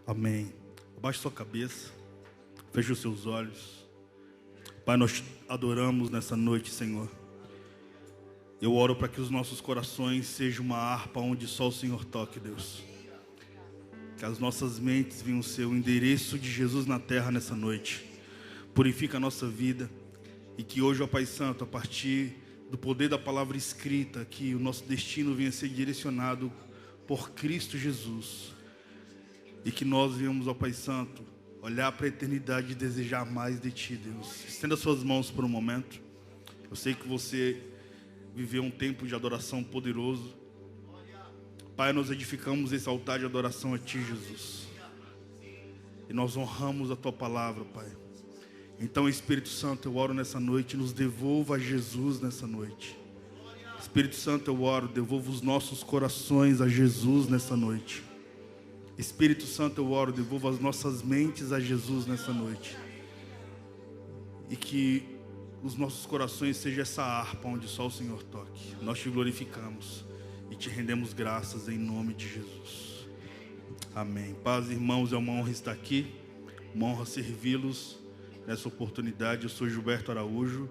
Amém. Abaixe sua cabeça, feche os seus olhos. Pai, nós adoramos nessa noite, Senhor. Eu oro para que os nossos corações sejam uma harpa onde só o Senhor toque, Deus. Que as nossas mentes venham ser o endereço de Jesus na terra nessa noite. Purifica a nossa vida. E que hoje, ó Pai Santo, a partir do poder da palavra escrita, que o nosso destino venha ser direcionado por Cristo Jesus. E que nós venhamos, ó Pai Santo, olhar para a eternidade e desejar mais de Ti, Deus. Estenda suas mãos por um momento. Eu sei que você viveu um tempo de adoração poderoso. Pai, nós edificamos esse altar de adoração a Ti, Jesus. E nós honramos a Tua palavra, Pai. Então, Espírito Santo, eu oro nessa noite, nos devolva a Jesus nessa noite. Espírito Santo, eu oro, devolva os nossos corações a Jesus nessa noite. Espírito Santo, eu oro, devolva as nossas mentes a Jesus nessa noite. E que os nossos corações sejam essa harpa onde só o Senhor toque. Nós Te glorificamos e Te rendemos graças em nome de Jesus. Amém. Paz, irmãos, é uma honra estar aqui. Uma honra servi-los nessa oportunidade. Eu sou Gilberto Araújo.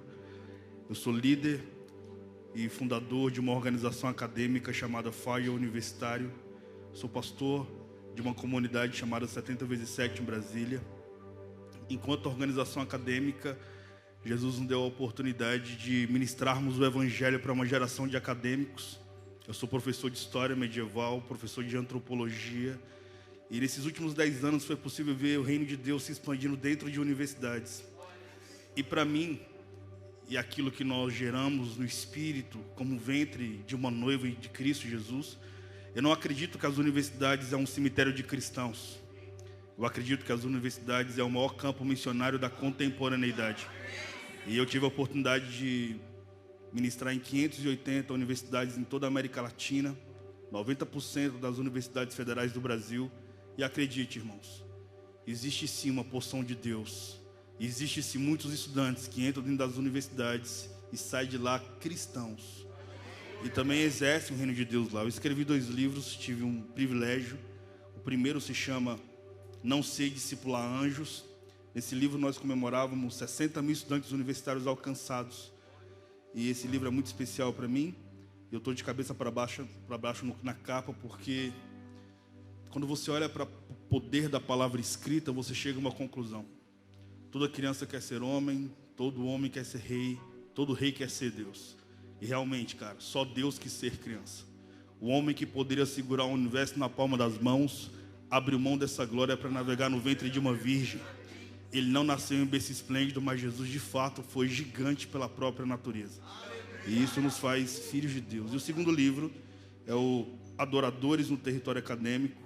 Eu sou líder e fundador de uma organização acadêmica chamada FAIA Universitário. Sou pastor de uma comunidade chamada 70x7 em Brasília. Enquanto organização acadêmica, Jesus nos deu a oportunidade de ministrarmos o Evangelho para uma geração de acadêmicos. Eu sou professor de História Medieval, professor de Antropologia. E nesses últimos 10 anos foi possível ver o reino de Deus se expandindo dentro de universidades. E para mim, e aquilo que nós geramos no Espírito, como ventre de uma noiva de Cristo Jesus, eu não acredito que as universidades é um cemitério de cristãos. Eu acredito que as universidades é o maior campo missionário da contemporaneidade. E eu tive a oportunidade de ministrar em 580 universidades em toda a América Latina, 90% das universidades federais do Brasil. E acredite, irmãos, existe sim uma porção de Deus. Existe sim muitos estudantes que entram dentro das universidades e saem de lá cristãos. E também exerce o reino de Deus lá. Eu escrevi 2 livros, tive um privilégio. O primeiro se chama Não Sei Discipular Anjos. Nesse livro nós comemorávamos 60 mil estudantes universitários alcançados. E esse livro é muito especial para mim. Eu estou de cabeça para baixo na capa, porque quando você olha para o poder da palavra escrita, você chega a uma conclusão. Toda criança quer ser homem, todo homem quer ser rei, todo rei quer ser Deus. E realmente, cara, só Deus quis ser criança. O homem que poderia segurar o universo na palma das mãos, abriu mão dessa glória para navegar no ventre de uma virgem. Ele não nasceu em berço esplêndido, mas Jesus de fato foi gigante pela própria natureza. E isso nos faz filhos de Deus. E o segundo livro é o Adoradores no Território Acadêmico,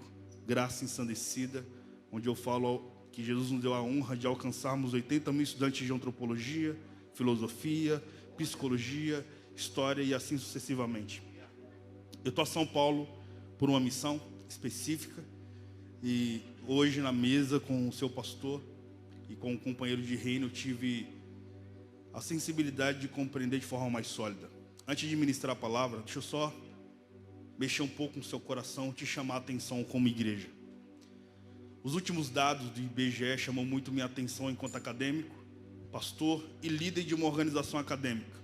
Graça Ensandecida, onde eu falo que Jesus nos deu a honra de alcançarmos 80 mil estudantes de antropologia, filosofia, psicologia, história e assim sucessivamente. Eu estou a São Paulo por uma missão específica e hoje na mesa com o seu pastor e com o companheiro de reino eu tive a sensibilidade de compreender de forma mais sólida. Antes de ministrar a palavra, deixa eu só mexer um pouco no seu coração, te chamar a atenção como igreja. Os últimos dados do IBGE chamam muito minha atenção enquanto acadêmico, pastor e líder de uma organização acadêmica.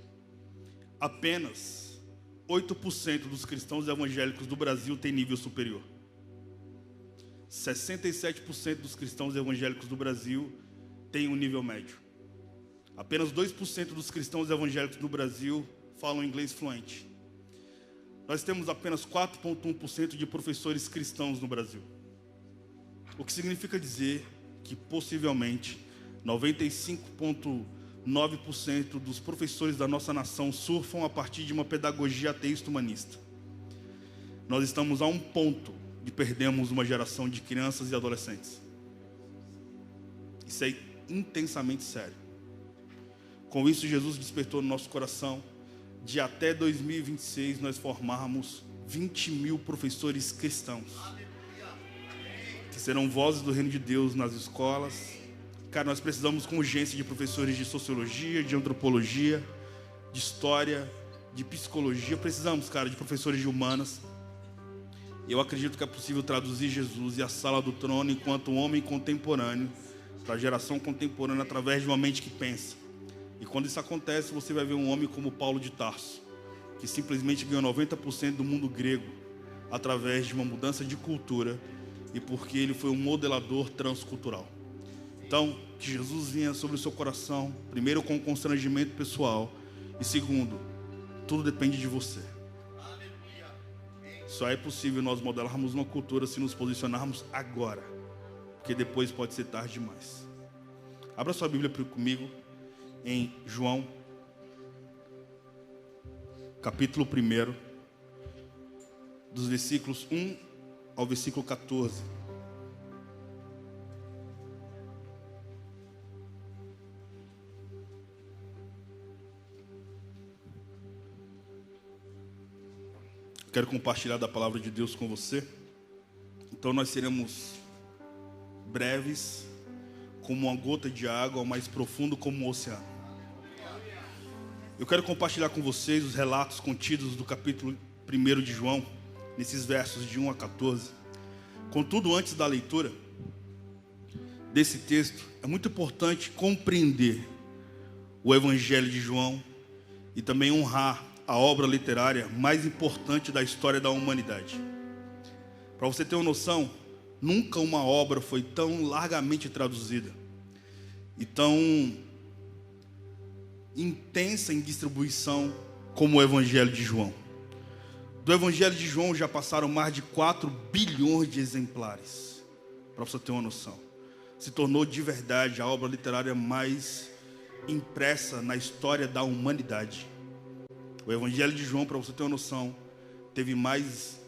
Apenas 8% dos cristãos evangélicos do Brasil têm nível superior. 67% dos cristãos evangélicos do Brasil têm um nível médio. Apenas 2% dos cristãos evangélicos do Brasil falam inglês fluente. Nós temos apenas 4,1% de professores cristãos no Brasil. O que significa dizer que possivelmente 95,9% dos professores da nossa nação surfam a partir de uma pedagogia ateísta humanista. Nós estamos a um ponto de perdermos uma geração de crianças e adolescentes. Isso é intensamente sério. Com isso, Jesus despertou no nosso coração de até 2026 nós formarmos 20 mil professores cristãos, que serão vozes do reino de Deus nas escolas. Cara, nós precisamos com urgência de professores de sociologia, de antropologia, de história, de psicologia. Precisamos, cara, de professores de humanas. Eu acredito que é possível traduzir Jesus e a sala do trono enquanto um homem contemporâneo, para a geração contemporânea, através de uma mente que pensa. E quando isso acontece, você vai ver um homem como Paulo de Tarso, que simplesmente ganhou 90% do mundo grego através de uma mudança de cultura e porque ele foi um modelador transcultural. Então, que Jesus vinha sobre o seu coração, primeiro com constrangimento pessoal e segundo, tudo depende de você. Só é possível nós modelarmos uma cultura se nos posicionarmos agora, porque depois pode ser tarde demais. Abra sua Bíblia comigo em João, capítulo 1, dos versículos 1 ao versículo 14. Quero compartilhar da palavra de Deus com você. Então nós seremos breves, como uma gota de água, mais profundo como um oceano. Eu quero compartilhar com vocês os relatos contidos do capítulo 1 de João, nesses versos de 1 a 14. Contudo, antes da leitura desse texto, é muito importante compreender o Evangelho de João e também honrar a obra literária mais importante da história da humanidade. Para você ter uma noção, nunca uma obra foi tão largamente traduzida e tão intensa em distribuição como o Evangelho de João. Do Evangelho de João já passaram mais de 4 bilhões de exemplares. Para você ter uma noção, se tornou de verdade a obra literária mais impressa na história da humanidade. O Evangelho de João, para você ter uma noção, teve mais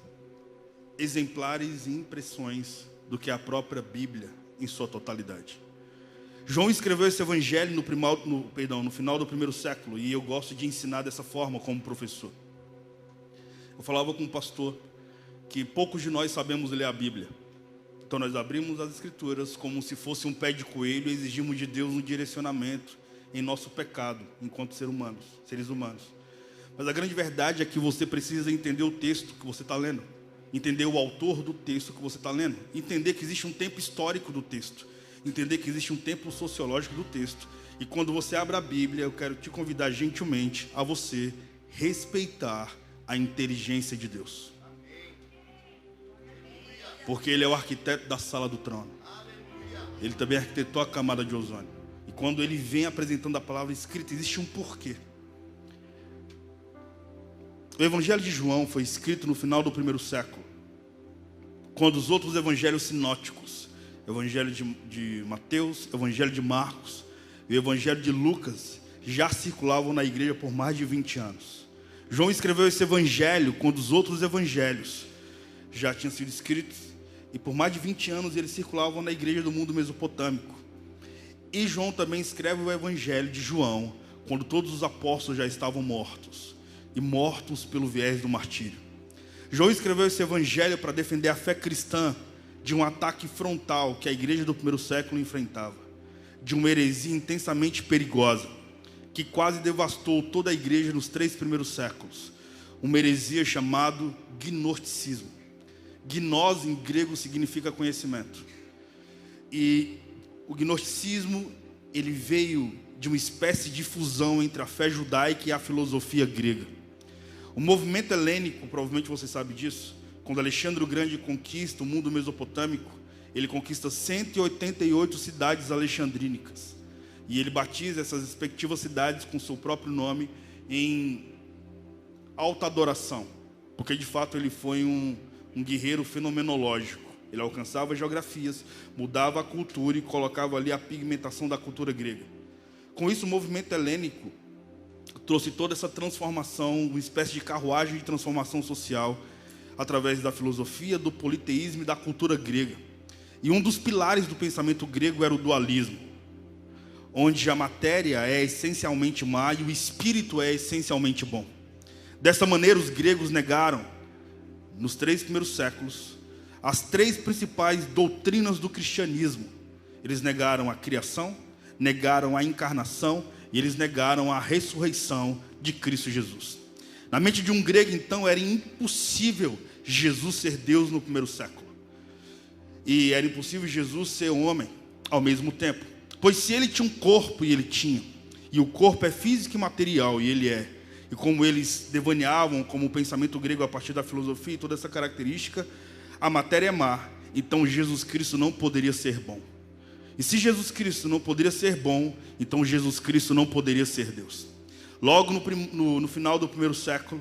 exemplares e impressões do que a própria Bíblia em sua totalidade. João escreveu esse Evangelho no final do primeiro século, e eu gosto de ensinar dessa forma como professor. Eu falava com um pastor que poucos de nós sabemos ler a Bíblia. Então nós abrimos as Escrituras como se fosse um pé de coelho e exigimos de Deus um direcionamento em nosso pecado, enquanto seres humanos. Mas a grande verdade é que você precisa entender o texto que você está lendo, entender o autor do texto que você está lendo, entender que existe um tempo histórico do texto, entender que existe um tempo sociológico do texto. E quando você abre a Bíblia, eu quero te convidar gentilmente a você respeitar a inteligência de Deus, porque Ele é o arquiteto da sala do trono. Ele também arquitetou a camada de ozônio. E quando Ele vem apresentando a palavra escrita, existe um porquê. O Evangelho de João foi escrito no final do primeiro século, quando os outros evangelhos sinóticos, Evangelho de Mateus, Evangelho de Marcos e o Evangelho de Lucas, já circulavam na igreja por mais de 20 anos. João escreveu esse evangelho quando os outros evangelhos já tinham sido escritos, e por mais de 20 anos eles circulavam na igreja do mundo mesopotâmico. E João também escreve o Evangelho de João quando todos os apóstolos já estavam mortos, e mortos pelo viés do martírio. João escreveu esse evangelho para defender a fé cristã de um ataque frontal que a igreja do primeiro século enfrentava, de uma heresia intensamente perigosa, que quase devastou toda a igreja nos 3 primeiros séculos, uma heresia chamada gnosticismo. Gnose em grego significa conhecimento, e o gnosticismo ele veio de uma espécie de fusão entre a fé judaica e a filosofia grega. O movimento helênico, provavelmente você sabe disso, quando Alexandre o Grande conquista o mundo mesopotâmico, ele conquista 188 cidades alexandrínicas. E ele batiza essas respectivas cidades com seu próprio nome em alta adoração, porque de fato ele foi um guerreiro fenomenológico. Ele alcançava geografias, mudava a cultura e colocava ali a pigmentação da cultura grega. Com isso, o movimento helênico trouxe toda essa transformação, uma espécie de carruagem de transformação social, através da filosofia, do politeísmo e da cultura grega. E um dos pilares do pensamento grego era o dualismo, onde a matéria é essencialmente má e o espírito é essencialmente bom. Dessa maneira, os gregos negaram, nos 3 primeiros séculos, as 3 principais doutrinas do cristianismo. Eles negaram a criação, negaram a encarnação e eles negaram a ressurreição de Cristo Jesus. Na mente de um grego, então, era impossível Jesus ser Deus no primeiro século. E era impossível Jesus ser homem ao mesmo tempo. Pois se ele tinha um corpo, e ele tinha, e o corpo é físico e material, e ele é, e como eles devaneavam, como o pensamento grego a partir da filosofia e toda essa característica, a matéria é má, então Jesus Cristo não poderia ser bom. E se Jesus Cristo não poderia ser bom, então Jesus Cristo não poderia ser Deus. Logo no final do primeiro século,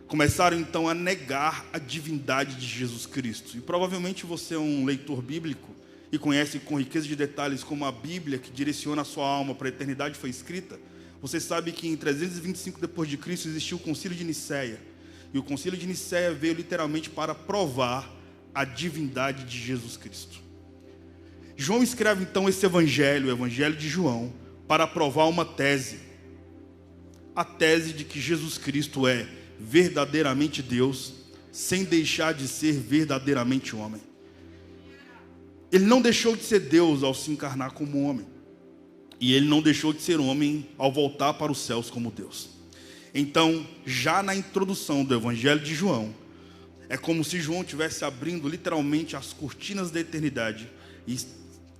começaram então a negar a divindade de Jesus Cristo. E provavelmente você é um leitor bíblico e conhece com riqueza de detalhes como a Bíblia, que direciona a sua alma para a eternidade, foi escrita. Você sabe que em 325 depois de Cristo existiu o Concílio de Nicéia. E o Concílio de Nicéia veio literalmente para provar a divindade de Jesus Cristo. João escreve então esse evangelho, o Evangelho de João, para provar uma tese. A tese de que Jesus Cristo é verdadeiramente Deus, sem deixar de ser verdadeiramente homem. Ele não deixou de ser Deus ao se encarnar como homem. E ele não deixou de ser homem ao voltar para os céus como Deus. Então, já na introdução do Evangelho de João, é como se João estivesse abrindo literalmente as cortinas da eternidade e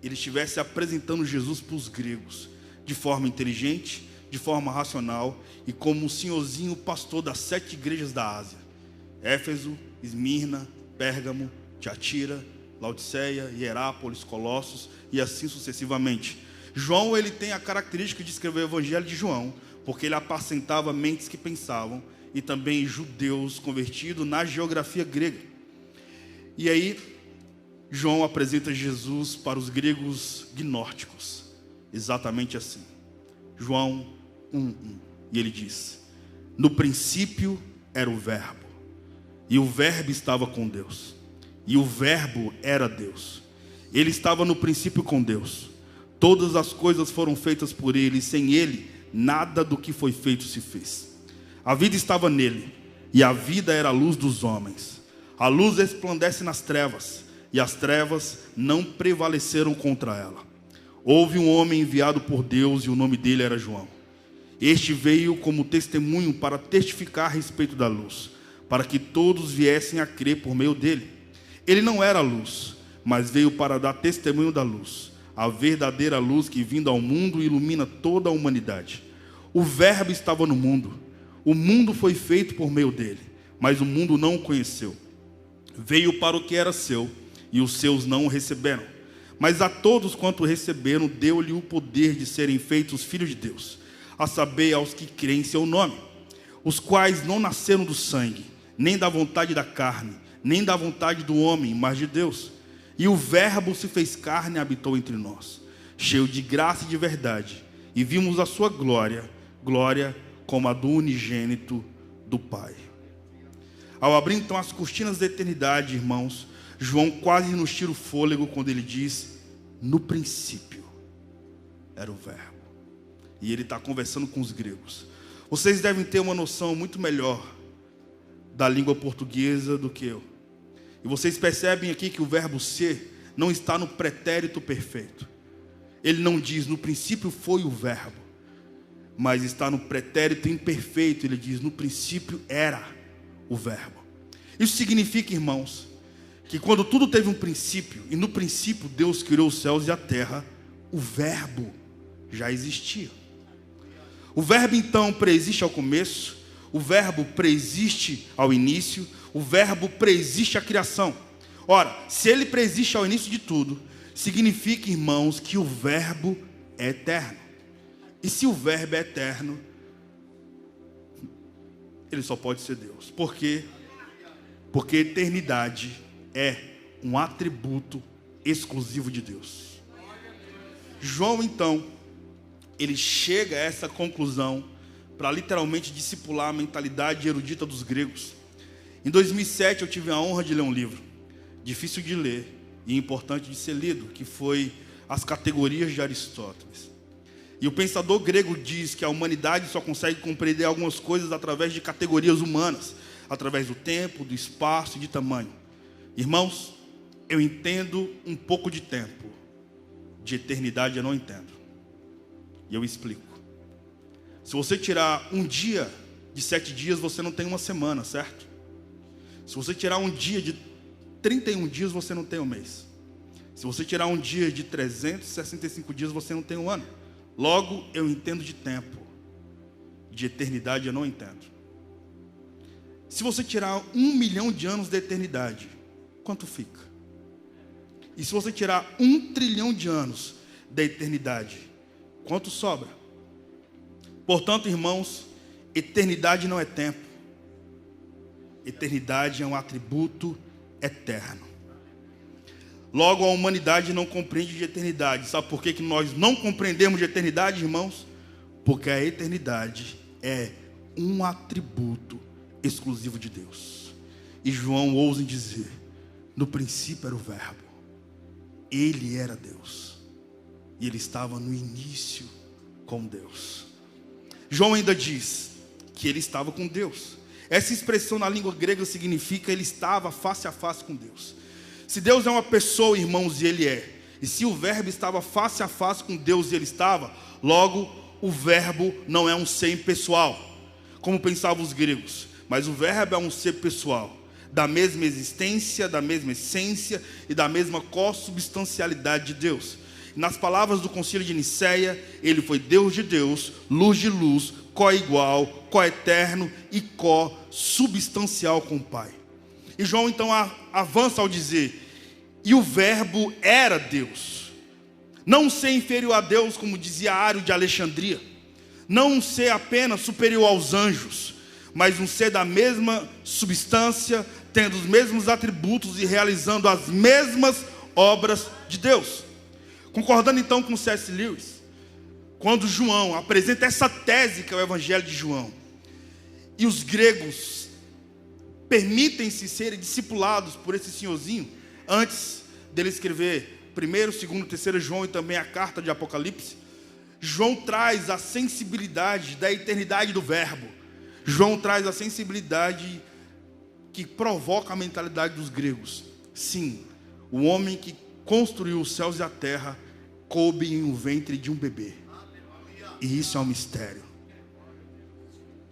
ele estivesse apresentando Jesus para os gregos, de forma inteligente, de forma racional e como um senhorzinho pastor das 7 igrejas da Ásia: Éfeso, Esmirna, Pérgamo, Tiatira, Laodiceia, Hierápolis, Colossos e assim sucessivamente. João, ele tem a característica de escrever o Evangelho de João, porque ele apacentava mentes que pensavam e também judeus convertidos na geografia grega. E aí, João apresenta Jesus para os gregos gnósticos, exatamente assim. João 1:1, e ele diz: no princípio era o verbo, e o verbo estava com Deus, e o verbo era Deus. Ele estava no princípio com Deus. Todas as coisas foram feitas por ele, e sem ele nada do que foi feito se fez. A vida estava nele, e a vida era a luz dos homens. A luz resplandece nas trevas, e as trevas não prevaleceram contra ela. Houve um homem enviado por Deus, e o nome dele era João. Este veio como testemunho para testificar a respeito da luz, para que todos viessem a crer por meio dele. Ele não era a luz, mas veio para dar testemunho da luz, a verdadeira luz que, vindo ao mundo, ilumina toda a humanidade. O verbo estava no mundo. O mundo foi feito por meio dele, mas o mundo não o conheceu. Veio para o que era seu, e os seus não o receberam. Mas a todos quanto receberam, deu-lhe o poder de serem feitos filhos de Deus, a saber, aos que creem em seu nome, os quais não nasceram do sangue, nem da vontade da carne, nem da vontade do homem, mas de Deus. E o verbo se fez carne e habitou entre nós, cheio de graça e de verdade, e vimos a sua glória, glória como a do unigênito do Pai. Ao abrir então as cortinas da eternidade, irmãos, João quase nos tira o fôlego quando ele diz: no princípio era o verbo. E ele está conversando com os gregos. Vocês devem ter uma noção muito melhor da língua portuguesa do que eu. E vocês percebem aqui que o verbo ser não está no pretérito perfeito. Ele não diz: no princípio foi o verbo, mas está no pretérito imperfeito. Ele diz: no princípio era o verbo. Isso significa, irmãos, que quando tudo teve um princípio, e no princípio Deus criou os céus e a terra, o verbo já existia. O verbo então preexiste ao começo, o verbo preexiste ao início, o verbo preexiste à criação. Ora, se ele preexiste ao início de tudo, significa, irmãos, que o verbo é eterno. E se o verbo é eterno, ele só pode ser Deus. Por quê? Porque eternidade é um atributo exclusivo de Deus. João, então, ele chega a essa conclusão para literalmente discipular a mentalidade erudita dos gregos. Em 2007 eu tive a honra de ler um livro, difícil de ler e importante de ser lido, que foi As Categorias de Aristóteles. E o pensador grego diz que a humanidade só consegue compreender algumas coisas através de categorias humanas, através do tempo, do espaço e de tamanho. Irmãos, eu entendo um pouco de tempo, de eternidade eu não entendo. E eu explico. Se você tirar um dia de 7 dias, você não tem uma semana, certo? Se você tirar um dia de 31 dias, você não tem um mês. Se você tirar um dia de 365 dias, você não tem um ano. Logo, eu entendo de tempo. De eternidade eu não entendo. Se você tirar 1 milhão de anos da eternidade, quanto fica? E se você tirar 1 trilhão de anos da eternidade, quanto sobra? Portanto, irmãos, eternidade não é tempo. Eternidade é um atributo eterno. Logo, a humanidade não compreende de eternidade. Sabe por que nós não compreendemos de eternidade, irmãos? Porque a eternidade é um atributo exclusivo de Deus. E João ousa em dizer: no princípio era o Verbo, ele era Deus, e ele estava no início com Deus. João ainda diz que ele estava com Deus. Essa expressão na língua grega significa ele estava face a face com Deus. Se Deus é uma pessoa, irmãos, e ele é, e se o Verbo estava face a face com Deus e ele estava, logo o Verbo não é um ser impessoal, como pensavam os gregos, mas o Verbo é um ser pessoal, da mesma existência, da mesma essência e da mesma consubstancialidade de Deus. Nas palavras do concílio de Nicéia, ele foi Deus de Deus, luz de luz, co-igual, co-eterno e co-substancial com o Pai. E João então avança ao dizer: e o Verbo era Deus. Não um ser inferior a Deus, como dizia Ário de Alexandria, não um ser apenas superior aos anjos, mas um ser da mesma substância, tendo os mesmos atributos e realizando as mesmas obras de Deus. Concordando então com C.S. Lewis, quando João apresenta essa tese que é o Evangelho de João, e os gregos permitem-se serem discipulados por esse senhorzinho, antes dele escrever 1º, 2º, 3º João e também a carta de Apocalipse, João traz a sensibilidade da eternidade do Verbo. João traz a sensibilidade que provoca a mentalidade dos gregos. Sim, o homem que construiu os céus e a terra coube em um ventre de um bebê. E isso é um mistério.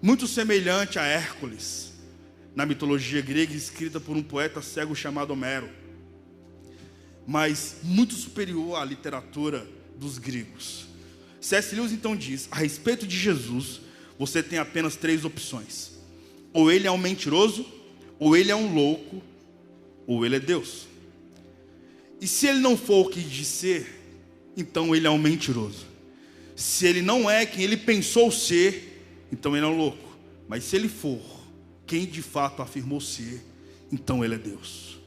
Muito semelhante a Hércules, na mitologia grega, escrita por um poeta cego chamado Homero, mas muito superior à literatura dos gregos. C.S. Lewis então diz: a respeito de Jesus, você tem apenas 3 opções. Ou ele é um mentiroso, ou ele é um louco, ou ele é Deus. E se ele não for o que diz ser, então ele é um mentiroso. Se ele não é quem ele pensou ser, então ele é um louco. Mas se ele for quem de fato afirmou ser, então ele é Deus.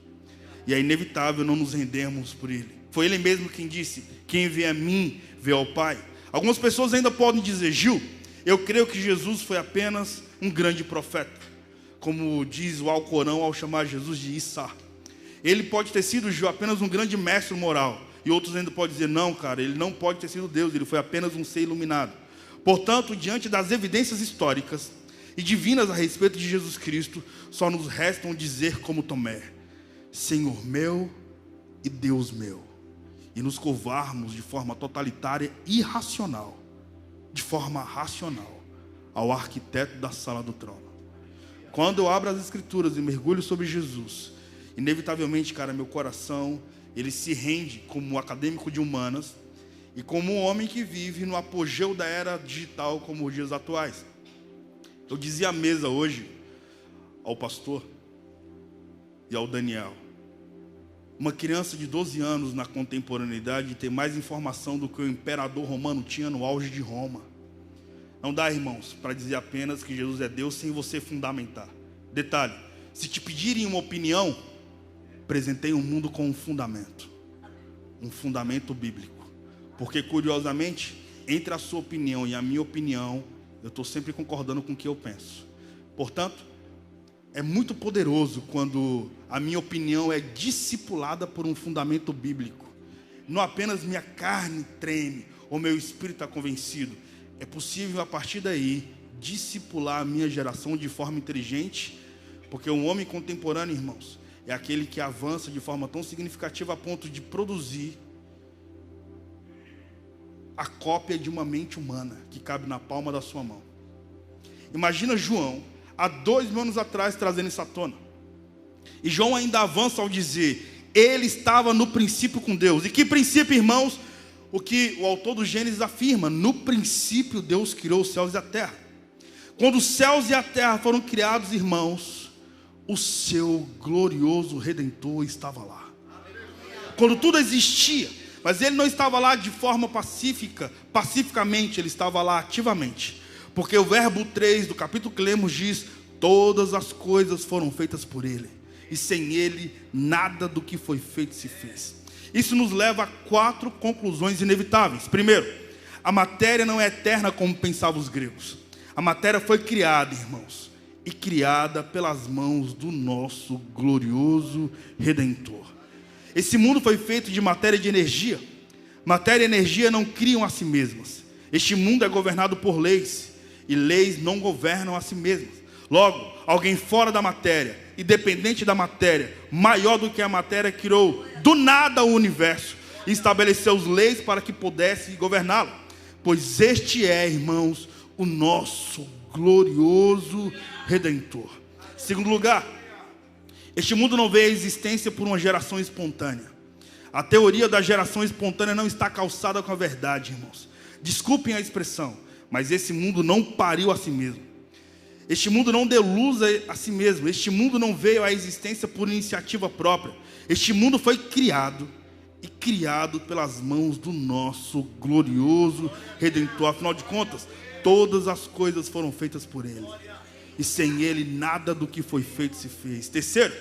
E é inevitável não nos rendermos por ele. Foi ele mesmo quem disse: quem vê a mim, vê ao Pai. Algumas pessoas ainda podem dizer: Gil, eu creio que Jesus foi apenas um grande profeta, como diz o Alcorão ao chamar Jesus de Issa. Ele pode ter sido, Gil, apenas um grande mestre moral. E outros ainda podem dizer: não, cara, ele não pode ter sido Deus, ele foi apenas um ser iluminado. Portanto, diante das evidências históricas e divinas a respeito de Jesus Cristo, só nos restam dizer como Tomé: Senhor meu e Deus meu. E nos curvarmos de forma totalitária e irracional, de forma racional, ao arquiteto da sala do trono. Quando eu abro as escrituras e mergulho sobre Jesus, inevitavelmente, cara, meu coração, ele se rende como acadêmico de humanas e como um homem que vive no apogeu da era digital como os dias atuais. Eu dizia à mesa hoje ao pastor e ao Daniel: uma criança de 12 anos na contemporaneidade tem mais informação do que o imperador romano tinha no auge de Roma. Não dá, irmãos, para dizer apenas que Jesus é Deus sem você fundamentar. Detalhe: se te pedirem uma opinião, apresentei um mundo com um fundamento bíblico. Porque, curiosamente, entre a sua opinião e a minha opinião, eu estou sempre concordando com o que eu penso. Portanto, é muito poderoso quando a minha opinião é discipulada por um fundamento bíblico. Não apenas minha carne treme ou meu espírito está convencido. É possível, a partir daí, discipular a minha geração de forma inteligente, porque um homem contemporâneo, irmãos, é aquele que avança de forma tão significativa a ponto de produzir a cópia de uma mente humana que cabe na palma da sua mão. Imagina João, há 2000 anos atrás, trazendo isso à tona. E João ainda avança ao dizer: ele estava no princípio com Deus. E que princípio, irmãos? O que o autor do Gênesis afirma: no princípio Deus criou os céus e a terra. Quando os céus e a terra foram criados, irmãos, o seu glorioso Redentor estava lá. Quando tudo existia, mas ele não estava lá de forma pacificamente, ele estava lá ativamente. Porque o verbo 3 do capítulo que lemos diz: todas as coisas foram feitas por ele, e sem ele nada do que foi feito se fez. Isso nos leva a 4 conclusões inevitáveis. Primeiro, a matéria não é eterna como pensavam os gregos. A matéria foi criada, irmãos, e criada pelas mãos do nosso glorioso Redentor. Esse mundo foi feito de matéria e de energia. Matéria e energia não criam a si mesmas. Este mundo é governado por leis, e leis não governam a si mesmas. Logo, alguém fora da matéria, independente da matéria, maior do que a matéria, criou do nada o universo e estabeleceu as leis para que pudesse governá-lo. Pois este é, irmãos, o nosso glorioso Redentor. Segundo lugar, este mundo não veio à existência por uma geração espontânea. A teoria da geração espontânea não está calçada com a verdade, irmãos. Desculpem a expressão, mas esse mundo não pariu a si mesmo. Este mundo não deu luz a si mesmo. Este mundo não veio à existência por iniciativa própria. Este mundo foi criado, e criado pelas mãos do nosso glorioso Redentor. Afinal de contas, todas as coisas foram feitas por ele, e sem ele nada do que foi feito se fez. Terceiro,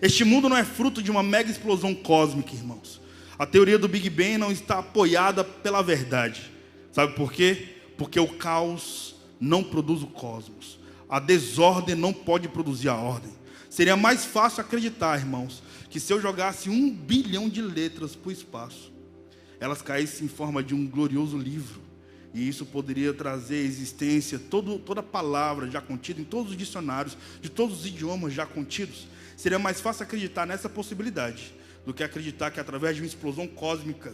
este mundo não é fruto de uma mega explosão cósmica, irmãos. A teoria do Big Bang não está apoiada pela verdade. Sabe por quê? Porque o caos não produz o cosmos. A desordem não pode produzir a ordem. Seria mais fácil acreditar, irmãos, que se eu jogasse 1 bilhão de letras para o espaço, elas caíssem em forma de um glorioso livro. E isso poderia trazer à existência toda palavra já contida em todos os dicionários, de todos os idiomas já contidos. Seria mais fácil acreditar nessa possibilidade do que acreditar que através de uma explosão cósmica,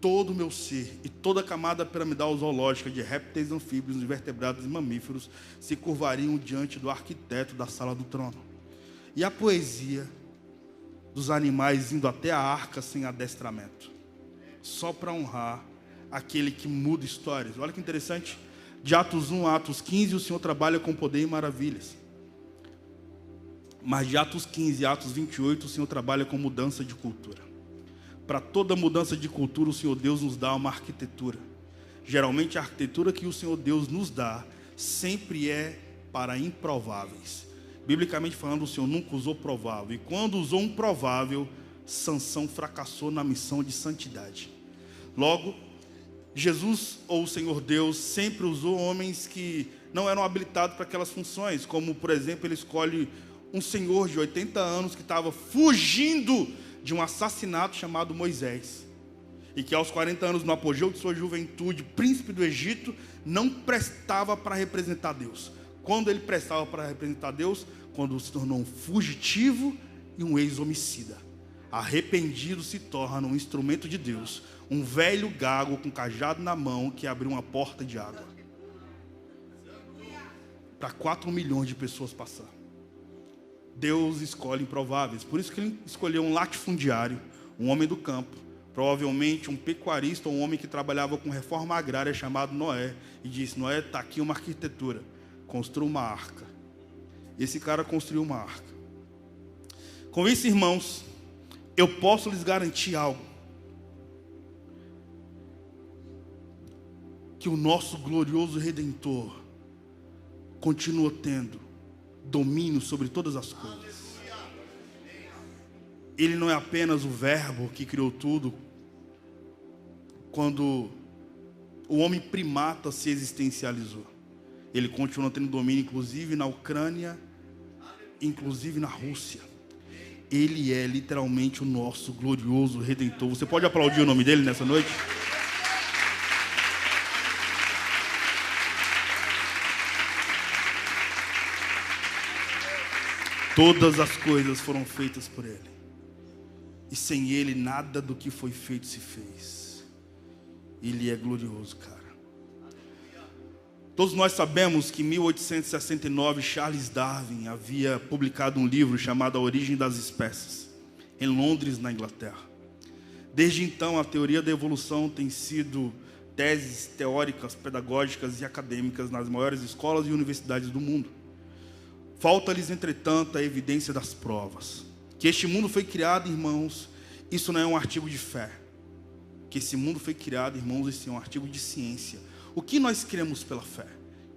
todo o meu ser e toda a camada piramidal zoológica de répteis, anfíbios, invertebrados e mamíferos se curvariam diante do arquiteto da sala do trono. E a poesia dos animais indo até a arca sem adestramento, só para honrar aquele que muda histórias. Olha que interessante. De Atos 1 a Atos 15, o Senhor trabalha com poder e maravilhas. Mas de Atos 15 a Atos 28, o Senhor trabalha com mudança de cultura. Para toda mudança de cultura, o Senhor Deus nos dá uma arquitetura. Geralmente a arquitetura que o Senhor Deus nos dá sempre é para improváveis. Biblicamente falando, o Senhor nunca usou provável. E quando usou um provável, Sansão fracassou na missão de santidade. Logo, Jesus, ou o Senhor Deus, sempre usou homens que não eram habilitados para aquelas funções. Como, por exemplo, ele escolhe um senhor de 80 anos que estava fugindo de um assassinato chamado Moisés. E que aos 40 anos, no apogeu de sua juventude, príncipe do Egito, não prestava para representar Deus. Quando ele prestava para representar Deus? Quando se tornou um fugitivo e um ex-homicida. Arrependido se torna um instrumento de Deus, um velho gago com cajado na mão que abriu uma porta de água para 4 milhões de pessoas passar. Deus escolhe improváveis. Por isso que ele escolheu um latifundiário, um homem do campo, provavelmente um pecuarista ou um homem que trabalhava com reforma agrária chamado Noé, e disse: Noé, está aqui uma arquitetura, construa uma arca. Esse cara construiu uma arca. Com isso, irmãos, eu posso lhes garantir algo: que o nosso glorioso Redentor continua tendo domínio sobre todas as coisas. Ele não é apenas o verbo que criou tudo. Quando o homem primata se existencializou, ele continua tendo domínio, inclusive na Ucrânia, inclusive na Rússia. Ele é literalmente o nosso glorioso Redentor. Você pode aplaudir o nome dele nessa noite? Todas as coisas foram feitas por ele, e sem ele nada do que foi feito se fez. Ele é glorioso, cara. Todos nós sabemos que em 1869 Charles Darwin havia publicado um livro chamado A Origem das Espécies, em Londres, na Inglaterra. Desde então, a teoria da evolução tem sido teses teóricas, pedagógicas e acadêmicas nas maiores escolas e universidades do mundo. Falta-lhes, entretanto, a evidência das provas. Que este mundo foi criado, irmãos, isso não é um artigo de fé. Que esse mundo foi criado, irmãos, isso é um artigo de ciência. O que nós cremos pela fé?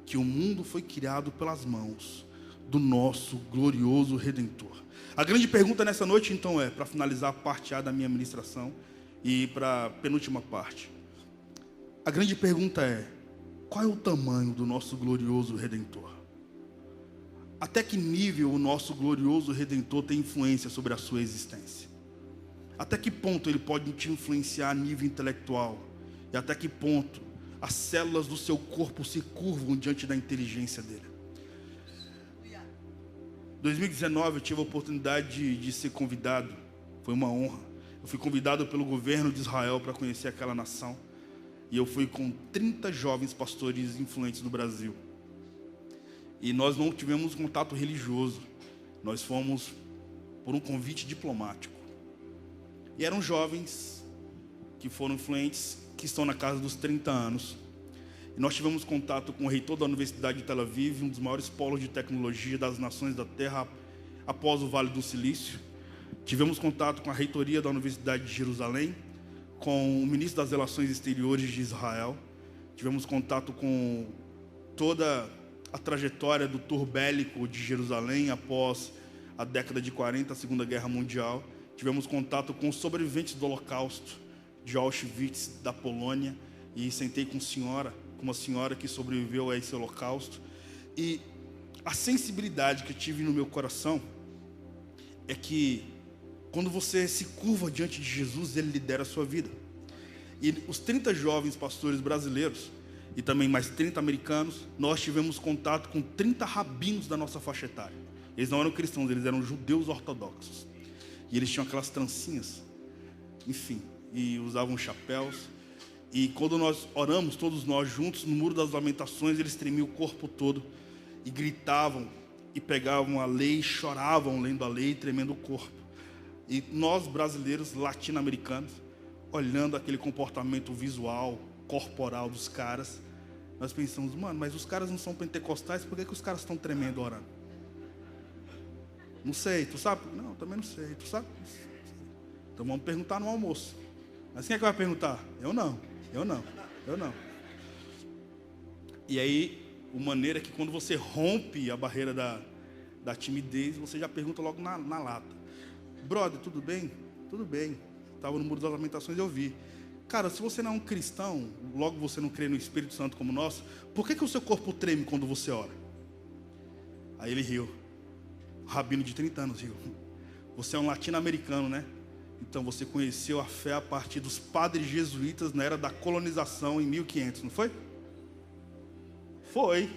Que o mundo foi criado pelas mãos do nosso glorioso Redentor. A grande pergunta nessa noite, então, para finalizar a parte A da minha ministração e para a penúltima parte. A grande pergunta é: qual é o tamanho do nosso glorioso Redentor? Até que nível o nosso glorioso Redentor tem influência sobre a sua existência? Até que ponto ele pode te influenciar a nível intelectual? E até que ponto as células do seu corpo se curvam diante da inteligência dele? Em 2019 eu tive a oportunidade de ser convidado, foi uma honra. Eu fui convidado pelo governo de Israel para conhecer aquela nação. E eu fui com 30 jovens pastores influentes do Brasil. E nós não tivemos contato religioso, nós fomos por um convite diplomático. E eram jovens que foram influentes, que estão na casa dos 30 anos. E nós tivemos contato com o reitor da Universidade de Tel Aviv, um dos maiores polos de tecnologia das nações da Terra após o Vale do Silício. Tivemos contato com a reitoria da Universidade de Jerusalém, com o ministro das Relações Exteriores de Israel. Tivemos contato com toda a trajetória do tour bélico de Jerusalém após a década de 40, a Segunda Guerra Mundial. Tivemos contato com os sobreviventes do Holocausto, de Auschwitz, da Polônia, e sentei com uma senhora que sobreviveu a esse holocausto. E a sensibilidade que eu tive no meu coração é que quando você se curva diante de Jesus, Ele lidera a sua vida. E os 30 jovens pastores brasileiros, e também mais 30 americanos, nós tivemos contato com 30 rabinos da nossa faixa etária. Eles não eram cristãos, eles eram judeus ortodoxos. E eles tinham aquelas trancinhas, enfim, e usavam chapéus. E quando nós oramos, todos nós juntos, no Muro das Lamentações, eles tremiam o corpo todo e gritavam e pegavam a lei, choravam lendo a lei, tremendo o corpo. E nós brasileiros, latino-americanos, olhando aquele comportamento visual, corporal dos caras, nós pensamos: mano, mas os caras não são pentecostais, por que os caras estão tremendo orando? Não sei, tu sabe? Não, também não sei, tu sabe? Então vamos perguntar no almoço. Mas quem é que vai perguntar? Eu não. E aí, a maneira é que quando você rompe a barreira da timidez, você já pergunta logo na lata: brother, tudo bem? Tudo bem. Estava no Muro das Lamentações e eu vi. Cara, se você não é um cristão, logo você não crê no Espírito Santo como nós, por que o seu corpo treme quando você ora? Aí ele riu. O rabino de 30 anos riu. Você é um latino-americano, né? Então você conheceu a fé a partir dos padres jesuítas na era da colonização em 1500, não foi? Foi.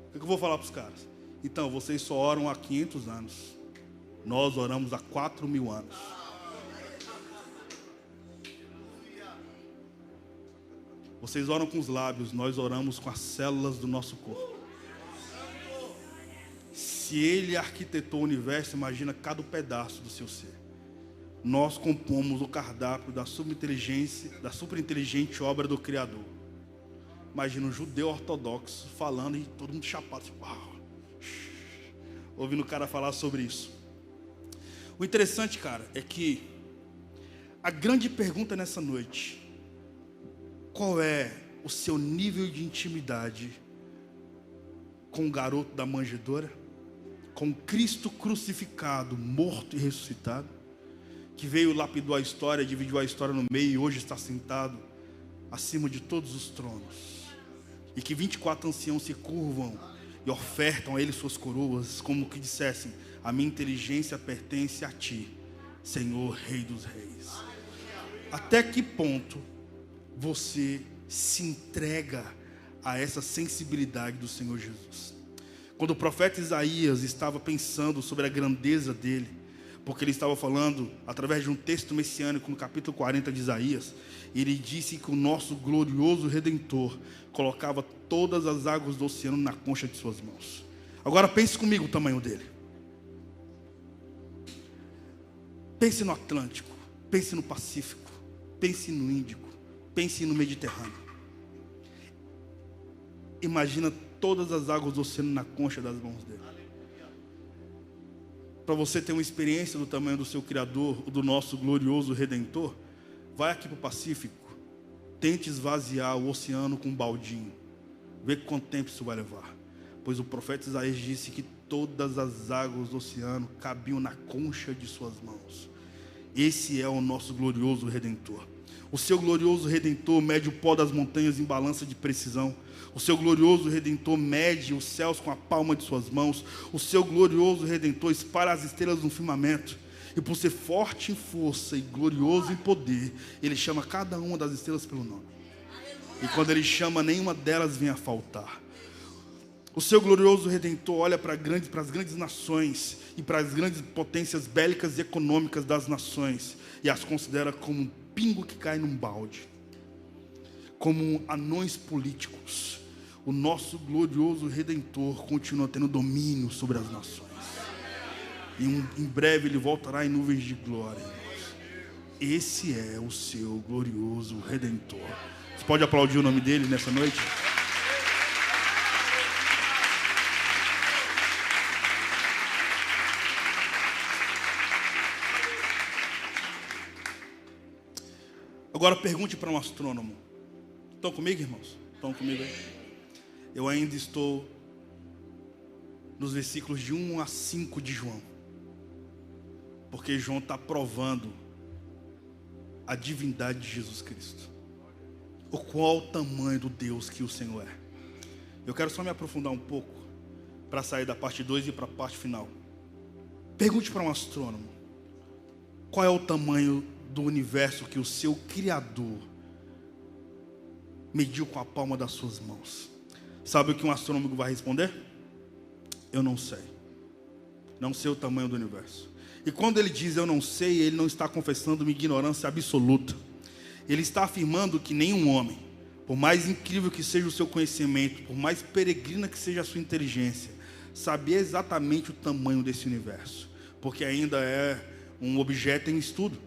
O que eu vou falar para os caras? Então, vocês só oram há 500 anos. Nós oramos há 4.000 anos. Vocês oram com os lábios, nós oramos com as células do nosso corpo. Se Ele arquitetou o universo, imagina cada pedaço do seu ser. Nós compomos o cardápio da superinteligente obra do Criador. Imagina um judeu ortodoxo falando e todo mundo chapado, assim, uau, ouvindo o cara falar sobre isso. O interessante, cara, é que a grande pergunta nessa noite: qual é o seu nível de intimidade com o garoto da manjedoura? Com Cristo crucificado, morto e ressuscitado, que veio lapidar a história, dividiu a história no meio e hoje está sentado acima de todos os tronos. E que 24 anciãos se curvam e ofertam a Ele suas coroas, como que dissessem: a minha inteligência pertence a Ti, Senhor, Rei dos Reis. Até que ponto você se entrega a essa sensibilidade do Senhor Jesus? Quando o profeta Isaías estava pensando sobre a grandeza dele, porque ele estava falando através de um texto messiânico no capítulo 40 de Isaías. Ele disse que o nosso glorioso Redentor colocava todas as águas do oceano na concha de suas mãos. Agora pense comigo o tamanho dele. Pense no Atlântico, pense no Pacífico, pense no Índico, pense no Mediterrâneo. Imagina todas as águas do oceano na concha das mãos dele. Para você ter uma experiência do tamanho do seu Criador, do nosso glorioso Redentor, vai aqui para o Pacífico, tente esvaziar o oceano com um baldinho, vê quanto tempo isso vai levar. Pois o profeta Isaías disse que todas as águas do oceano cabiam na concha de suas mãos. Esse é o nosso glorioso Redentor. O seu glorioso Redentor mede o pó das montanhas em balança de precisão. O seu glorioso Redentor mede os céus com a palma de suas mãos. O seu glorioso Redentor espalha as estrelas no firmamento. E por ser forte em força e glorioso em poder, ele chama cada uma das estrelas pelo nome. E quando ele chama, nenhuma delas vem a faltar. O seu glorioso Redentor olha para as grandes nações e para as grandes potências bélicas e econômicas das nações e as considera como um pingo que cai num balde, como anões políticos. O nosso glorioso Redentor continua tendo domínio sobre as nações. E em breve ele voltará em nuvens de glória. Esse é o seu glorioso Redentor. Você pode aplaudir o nome dele nessa noite? Agora pergunte para um astrônomo. Estão comigo, irmãos? Estão comigo aí? Eu ainda estou nos versículos de 1 a 5 de João. Porque João está provando a divindade de Jesus Cristo. O qual o tamanho do Deus que o Senhor é. Eu quero só me aprofundar um pouco para sair da parte 2 e para a parte final. Pergunte para um astrônomo. Qual é o tamanho do universo que o seu Criador mediu com a palma das suas mãos? Sabe o que um astrônomo vai responder? Eu não sei. Não sei o tamanho do universo. E quando ele diz eu não sei, ele não está confessando uma ignorância absoluta. Ele está afirmando que nenhum homem, por mais incrível que seja o seu conhecimento, por mais peregrina que seja a sua inteligência, sabia exatamente o tamanho desse universo, porque ainda é um objeto em estudo.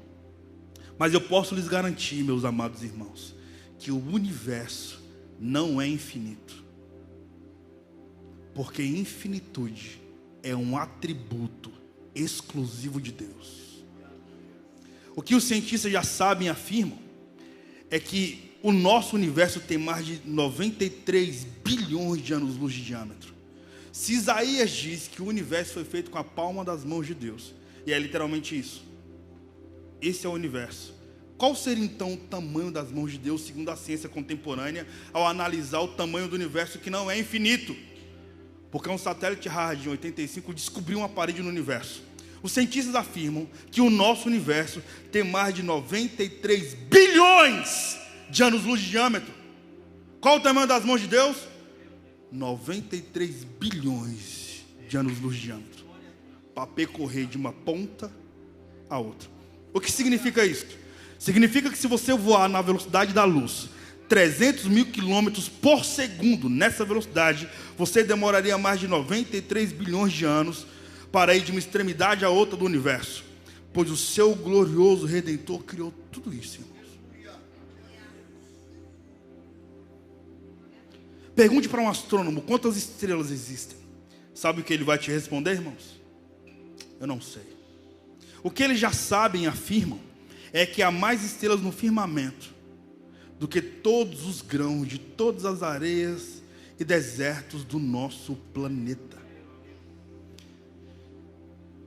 Mas eu posso lhes garantir, meus amados irmãos, que o universo não é infinito. Porque infinitude é um atributo exclusivo de Deus. O que os cientistas já sabem e afirmam é que o nosso universo tem mais de 93 bilhões de anos-luz de diâmetro. Se Isaías diz que o universo foi feito com a palma das mãos de Deus, e é literalmente isso. Esse é o universo. Qual seria então o tamanho das mãos de Deus, segundo a ciência contemporânea, ao analisar o tamanho do universo que não é infinito? Porque um satélite Hard em 85 descobriu uma parede no universo. Os cientistas afirmam que o nosso universo tem mais de 93 bilhões de anos-luz de diâmetro. Qual o tamanho das mãos de Deus? 93 bilhões de anos-luz de diâmetro. Para percorrer de uma ponta a outra. O que significa isso? Significa que se você voar na velocidade da luz, 300 mil quilômetros por segundo, nessa velocidade, você demoraria mais de 93 bilhões de anos para ir de uma extremidade à outra do universo. Pois o seu glorioso Redentor criou tudo isso, irmãos. Pergunte para um astrônomo quantas estrelas existem. Sabe o que ele vai te responder, irmãos? Eu não sei. O que eles já sabem e afirmam é que há mais estrelas no firmamento do que todos os grãos de todas as areias e desertos do nosso planeta.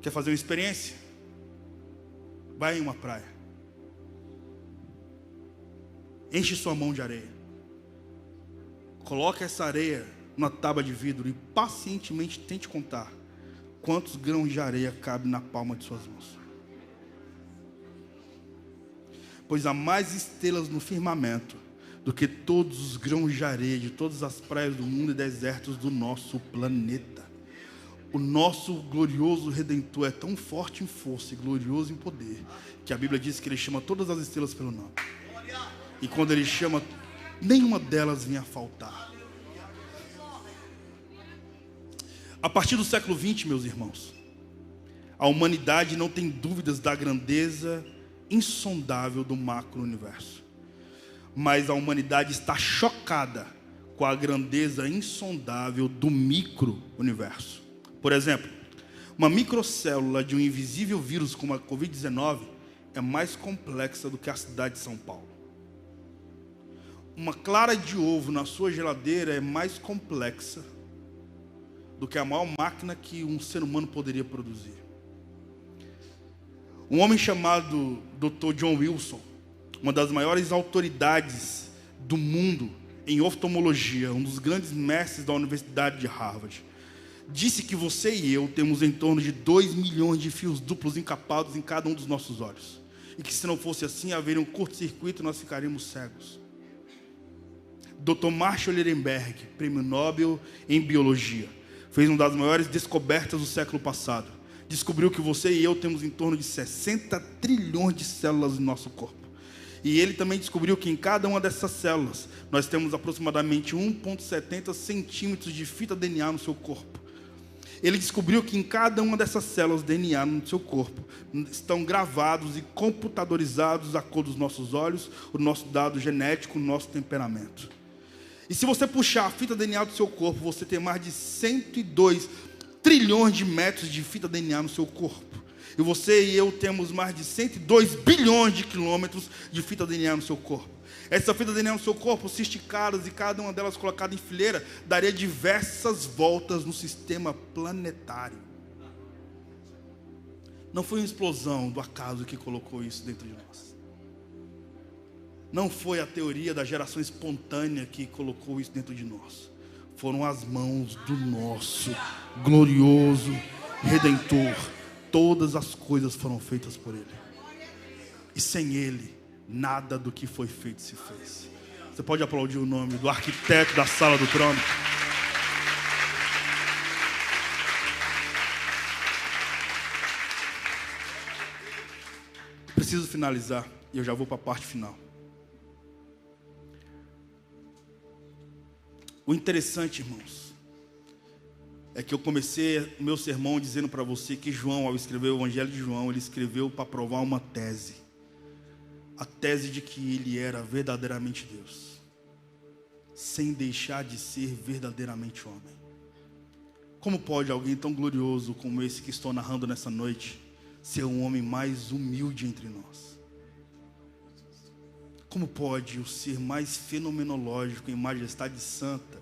Quer fazer uma experiência? Vai em uma praia. Enche sua mão de areia. Coloque essa areia numa tábua de vidro e pacientemente tente contar quantos grãos de areia cabem na palma de suas mãos. Pois há mais estrelas no firmamento do que todos os grãos de areia de todas as praias do mundo e desertos do nosso planeta. O nosso glorioso Redentor é tão forte em força e glorioso em poder, que a Bíblia diz que Ele chama todas as estrelas pelo nome. E quando Ele chama, nenhuma delas vinha a faltar. A partir do século XX, meus irmãos, a humanidade não tem dúvidas da grandeza insondável do macro-universo. Mas a humanidade está chocada com a grandeza insondável do micro-universo. Por exemplo, uma microcélula de um invisível vírus como a Covid-19 é mais complexa do que a cidade de São Paulo. Uma clara de ovo na sua geladeira é mais complexa do que a maior máquina que um ser humano poderia produzir. Um homem chamado Dr. John Wilson, uma das maiores autoridades do mundo em oftalmologia, um dos grandes mestres da Universidade de Harvard, disse que você e eu temos em torno de 2 milhões de fios duplos encapados em cada um dos nossos olhos. E que se não fosse assim, haveria um curto-circuito e nós ficaríamos cegos. Dr. Marshall Ehrenberg, prêmio Nobel em Biologia, fez uma das maiores descobertas do século passado. Descobriu que você e eu temos em torno de 60 trilhões de células no nosso corpo. E ele também descobriu que em cada uma dessas células, nós temos aproximadamente 1,70 centímetros de fita DNA no seu corpo. Ele descobriu que em cada uma dessas células DNA no seu corpo estão gravados e computadorizados a cor dos nossos olhos, o nosso dado genético, o nosso temperamento. E se você puxar a fita DNA do seu corpo, você tem mais de 102 trilhões de metros de fita DNA no seu corpo. E você e eu temos mais de 102 bilhões de quilômetros de fita DNA no seu corpo. Essa fita DNA no seu corpo, se esticadas e cada uma delas colocada em fileira, daria diversas voltas no sistema planetário. Não foi uma explosão do acaso que colocou isso dentro de nós. Não foi a teoria da geração espontânea que colocou isso dentro de nós. Foram as mãos do nosso glorioso Redentor. Todas as coisas foram feitas por Ele. E sem Ele, nada do que foi feito se fez. Você pode aplaudir o nome do arquiteto da sala do trono? Preciso finalizar e eu já vou para a parte final. O interessante, irmãos, é que eu comecei o meu sermão dizendo para você que João, ao escrever o Evangelho de João, ele escreveu para provar uma tese. A tese de que ele era verdadeiramente Deus, sem deixar de ser verdadeiramente homem. Como pode alguém tão glorioso como esse que estou narrando nessa noite ser um homem mais humilde entre nós? Como pode o ser mais fenomenológico em majestade santa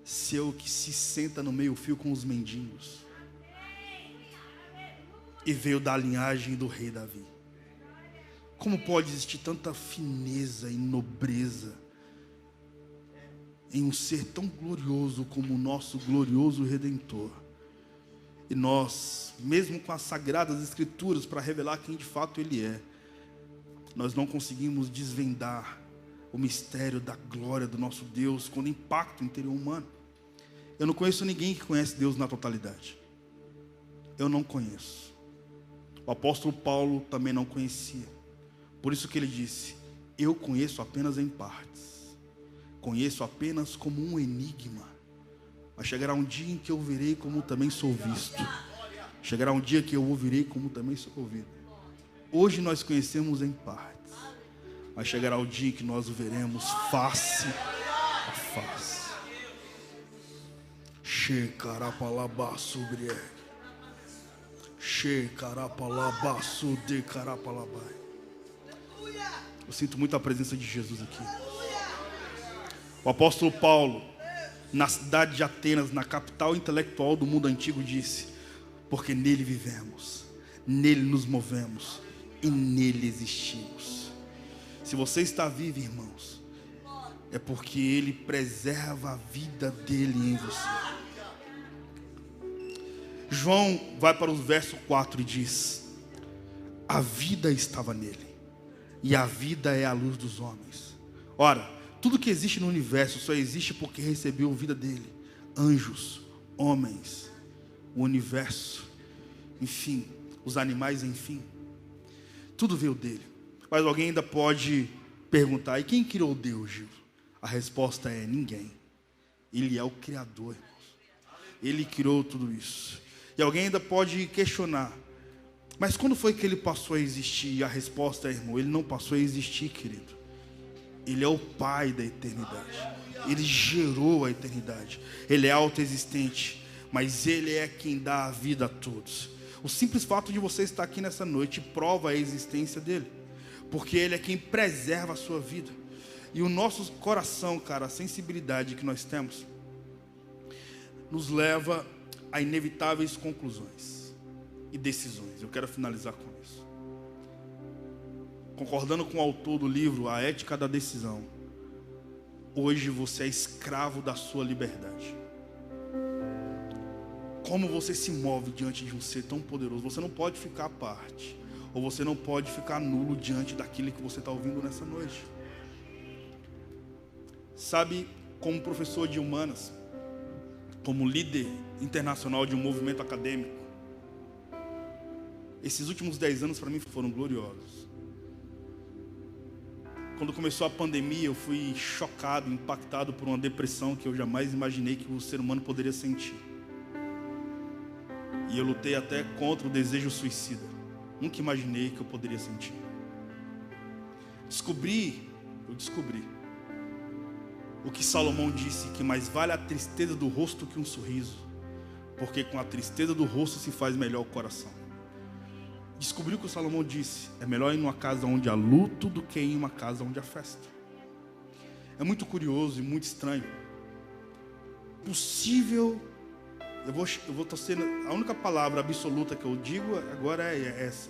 ser o que se senta no meio-fio com os mendigos e veio da linhagem do rei Davi? Como pode existir tanta fineza e nobreza em um ser tão glorioso como o nosso glorioso Redentor? E nós, mesmo com as sagradas escrituras para revelar quem de fato Ele é, nós não conseguimos desvendar o mistério da glória do nosso Deus quando impacta o interior humano. Eu não conheço ninguém que conhece Deus na totalidade. Eu não conheço. O apóstolo Paulo também não conhecia. Por isso que ele disse: eu conheço apenas em partes. Conheço apenas como um enigma. Mas chegará um dia em que eu verei como também sou visto. Chegará um dia que eu ouvirei como também sou ouvido. Hoje nós conhecemos em partes, mas chegará o dia em que nós o veremos face a face. Shekarapalabaçubrié. Shekarapalabaçu de carapalabai. Eu sinto muito a presença de Jesus aqui. O apóstolo Paulo, na cidade de Atenas, na capital intelectual do mundo antigo, disse: porque nele vivemos, nele nos movemos e nele existimos. Se você está vivo, irmãos, é porque Ele preserva a vida dele em você. João vai para o verso 4 e diz: a vida estava nele, e a vida é a luz dos homens. Ora, tudo que existe no universo só existe porque recebeu a vida dele. Anjos, homens, o universo, enfim, os animais, enfim. Tudo veio dele. Mas alguém ainda pode perguntar: e quem criou Deus, Gil? A resposta é: ninguém. Ele é o Criador, irmãos. Ele criou tudo isso. E alguém ainda pode questionar: mas quando foi que ele passou a existir? E a resposta é: irmão, ele não passou a existir, querido. Ele é o Pai da eternidade. Ele gerou a eternidade. Ele é autoexistente, mas Ele é quem dá a vida a todos. O simples fato de você estar aqui nessa noite prova a existência dele, porque Ele é quem preserva a sua vida. E o nosso coração, cara, a sensibilidade que nós temos, nos leva a inevitáveis conclusões e decisões. Eu quero finalizar com isso. Concordando com o autor do livro A Ética da Decisão, hoje você é escravo da sua liberdade. Como você se move diante de um ser tão poderoso? Você não pode ficar à parte, ou você não pode ficar nulo diante daquilo que você está ouvindo nessa noite. Sabe, como professor de humanas, como líder internacional de um movimento acadêmico, esses últimos 10 anos para mim foram gloriosos. Quando começou a pandemia, eu fui chocado, impactado por uma depressão que eu jamais imaginei que o ser humano poderia sentir. E eu lutei até contra o desejo suicida. Nunca imaginei que eu poderia sentir. Eu descobri o que Salomão disse, que mais vale a tristeza do rosto que um sorriso, porque com a tristeza do rosto se faz melhor o coração. Descobri o que o Salomão disse: é melhor ir numa casa onde há luto do que ir em uma casa onde há festa. É muito curioso e muito estranho. Possível, eu vou torcer, a única palavra absoluta que eu digo agora é essa,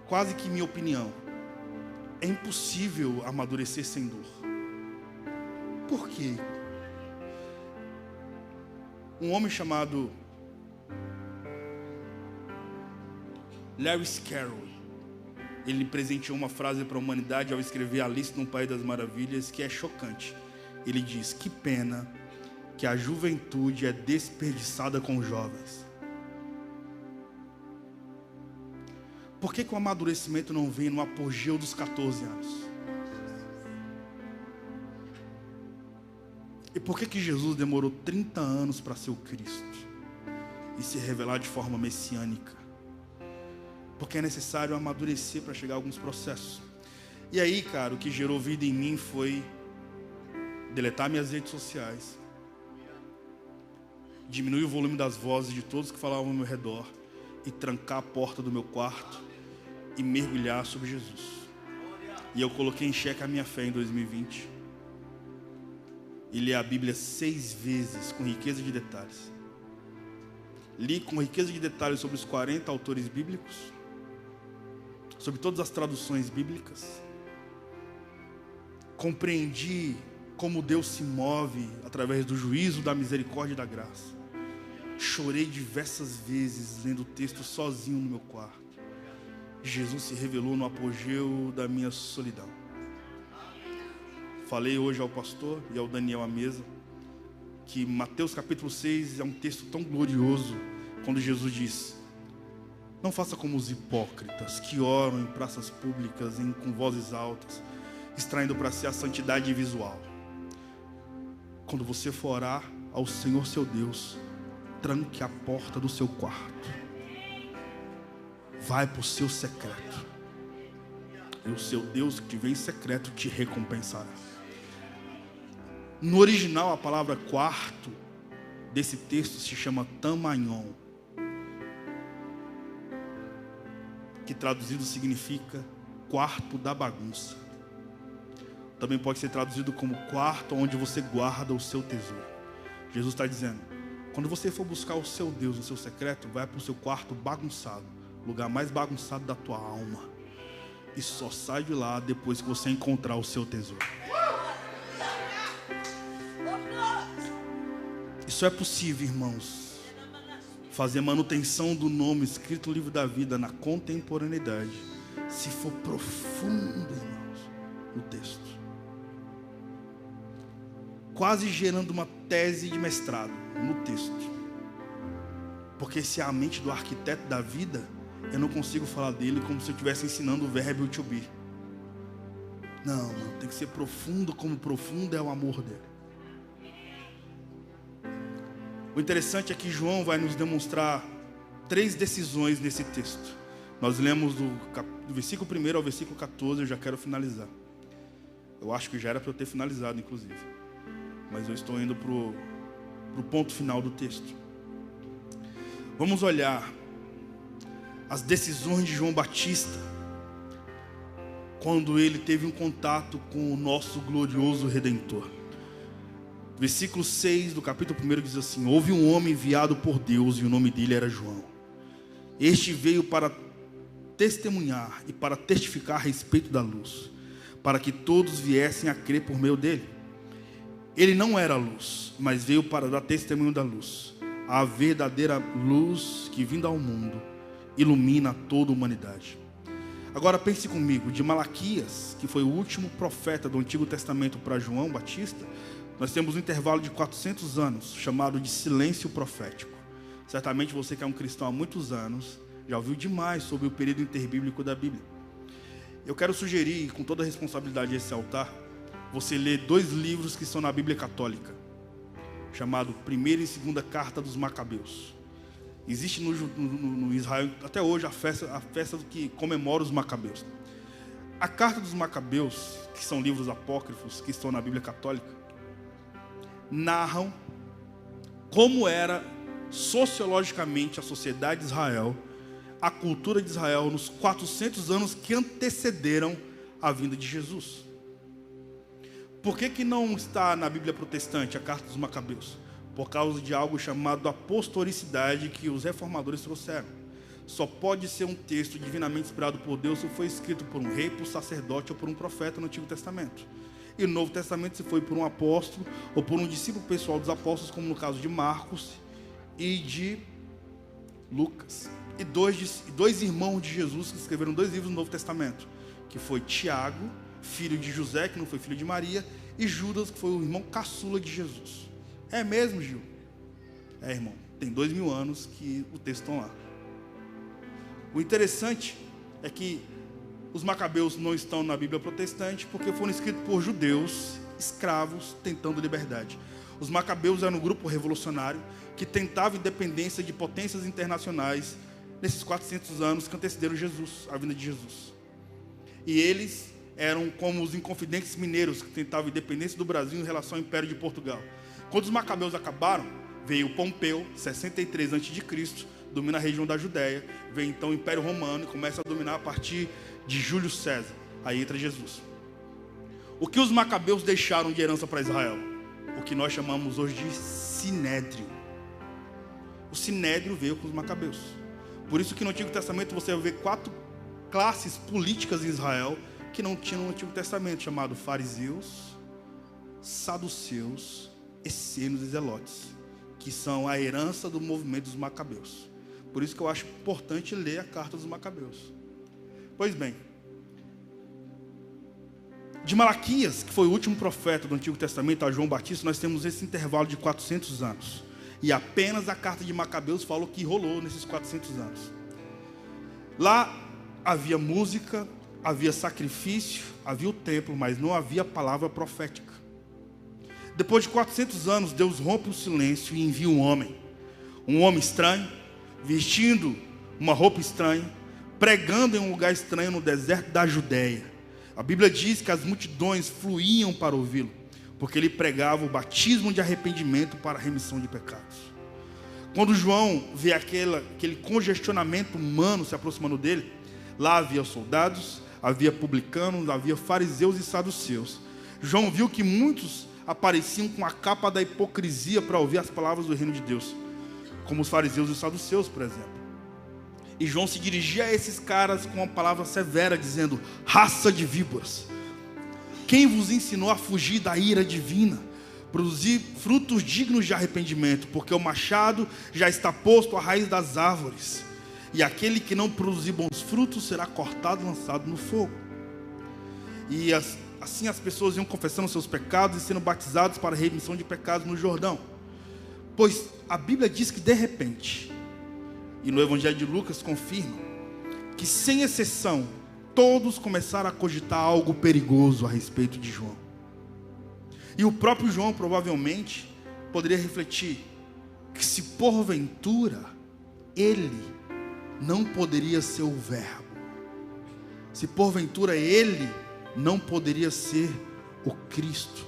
quase que minha opinião: é impossível amadurecer sem dor. Por quê? Um homem chamado Lewis Carroll, ele presenteou uma frase para a humanidade ao escrever Alice no País das Maravilhas, que é chocante. Ele diz: que pena que a juventude é desperdiçada com jovens. Por que o amadurecimento não vem no apogeu dos 14 anos? E por que Jesus demorou 30 anos para ser o Cristo e se revelar de forma messiânica? Porque é necessário amadurecer para chegar a alguns processos. E aí, cara, o que gerou vida em mim foi deletar minhas redes sociais, diminuir o volume das vozes de todos que falavam ao meu redor e trancar a porta do meu quarto e mergulhar sobre Jesus. E eu coloquei em xeque a minha fé em 2020 e li a Bíblia 6 vezes com riqueza de detalhes. Li com riqueza de detalhes sobre os 40 autores bíblicos, sobre todas as traduções bíblicas. Compreendi como Deus se move através do juízo, da misericórdia e da graça. Chorei diversas vezes lendo o texto sozinho no meu quarto. Jesus se revelou no apogeu da minha solidão. Falei hoje ao pastor e ao Daniel à mesa que Mateus capítulo 6 é um texto tão glorioso, quando Jesus diz: não faça como os hipócritas que oram em praças públicas com vozes altas, extraindo para si a santidade visual. Quando você for orar ao Senhor seu Deus, tranque a porta do seu quarto. Vai para o seu secreto. E o seu Deus que te vê em secreto te recompensará. No original, a palavra quarto desse texto se chama tamaion, que traduzido significa quarto da bagunça. Também pode ser traduzido como quarto onde você guarda o seu tesouro. Jesus está dizendo: quando você for buscar o seu Deus no seu secreto, vai para o seu quarto bagunçado, lugar mais bagunçado da tua alma, e só sai de lá depois que você encontrar o seu tesouro. Isso é possível, irmãos. Fazer manutenção do nome escrito no livro da vida na contemporaneidade, se for profundo, irmãos, no texto, quase gerando uma tese de mestrado no texto. Porque se é a mente do arquiteto da vida, eu não consigo falar dele como se eu estivesse ensinando o verbo to be. Não, mano, tem que ser profundo, como profundo é o amor dele. O interessante é que João vai nos demonstrar 3 decisões nesse texto. Nós lemos do versículo 1 ao versículo 14, eu já quero finalizar. Eu acho que já era para eu ter finalizado, inclusive. Mas eu estou indo para o ponto final do texto. Vamos olhar as decisões de João Batista quando ele teve um contato com o nosso glorioso Redentor. Versículo 6 do capítulo 1 diz assim: houve um homem enviado por Deus e o nome dele era João. Este veio para testemunhar e para testificar a respeito da luz, para que todos viessem a crer por meio dele. Ele não era a luz, mas veio para dar testemunho da luz, a verdadeira luz que, vindo ao mundo, ilumina toda a humanidade. Agora pense comigo, de Malaquias, que foi o último profeta do Antigo Testamento, para João Batista, nós temos um intervalo de 400 anos, chamado de silêncio profético. Certamente você que é um cristão há muitos anos, já ouviu demais sobre o período interbíblico da Bíblia. Eu quero sugerir, com toda a responsabilidade desse altar, você ler 2 livros que estão na Bíblia Católica, chamado Primeira e Segunda Carta dos Macabeus. Existe no Israel até hoje a festa que comemora os Macabeus. A Carta dos Macabeus, que são livros apócrifos que estão na Bíblia Católica, narram como era sociologicamente a sociedade de Israel, a cultura de Israel nos 400 anos que antecederam a vinda de Jesus. Por que não está na Bíblia protestante a Carta dos Macabeus? Por causa de algo chamado apostoricidade que os reformadores trouxeram. Só pode ser um texto divinamente inspirado por Deus se foi escrito por um rei, por um sacerdote ou por um profeta no Antigo Testamento. E no Novo Testamento se foi por um apóstolo ou por um discípulo pessoal dos apóstolos, como no caso de Marcos e de Lucas. E dois irmãos de Jesus que escreveram 2 livros no Novo Testamento, que foi Tiago, filho de José, que não foi filho de Maria, e Judas, que foi o irmão caçula de Jesus. É mesmo, Gil? É, irmão, tem 2000 anos que o texto está lá. O interessante é que os Macabeus não estão na Bíblia protestante porque foram escritos por judeus, escravos, tentando liberdade. Os Macabeus eram um grupo revolucionário que tentava independência de potências internacionais nesses 400 anos que antecederam Jesus, a vinda de Jesus. E eles eram como os inconfidentes mineiros que tentavam independência do Brasil em relação ao Império de Portugal. Quando os Macabeus acabaram, veio Pompeu, 63 a.C., domina a região da Judéia. Vem então o Império Romano e começa a dominar a partir de Júlio César. Aí entra Jesus. O que os Macabeus deixaram de herança para Israel? O que nós chamamos hoje de Sinédrio. O Sinédrio veio com os Macabeus. Por isso que no Antigo Testamento você vai ver 4 classes políticas em Israel que não tinham no Antigo Testamento, chamado fariseus, saduceus, essênios e zelotes, que são a herança do movimento dos Macabeus. Por isso que eu acho importante ler a Carta dos Macabeus. Pois bem, de Malaquias, que foi o último profeta do Antigo Testamento, a João Batista, nós temos esse intervalo de 400 anos. E apenas a Carta de Macabeus fala o que rolou nesses 400 anos. Lá havia música, havia sacrifício, havia o templo, mas não havia palavra profética. Depois de 400 anos, Deus rompe o silêncio e envia um homem estranho, vestindo uma roupa estranha, pregando em um lugar estranho no deserto da Judéia. A Bíblia diz que as multidões fluíam para ouvi-lo, porque ele pregava o batismo de arrependimento para a remissão de pecados. Quando João vê aquele congestionamento humano se aproximando dele, lá havia soldados, havia publicanos, havia fariseus e saduceus. João viu que muitos apareciam com a capa da hipocrisia para ouvir as palavras do reino de Deus, como os fariseus e os saduceus, por exemplo. E João se dirigia a esses caras com uma palavra severa, dizendo: raça de víboras, quem vos ensinou a fugir da ira divina? Produzir frutos dignos de arrependimento, porque o machado já está posto à raiz das árvores, e aquele que não produzir bons frutos será cortado e lançado no fogo. E assim as pessoas iam confessando seus pecados e sendo batizados para a remissão de pecados no Jordão. Pois a Bíblia diz que de repente e no Evangelho de Lucas confirma que, sem exceção, todos começaram a cogitar algo perigoso a respeito de João. E o próprio João provavelmente poderia refletir que, se porventura ele não poderia ser o Verbo, se porventura ele não poderia ser o Cristo.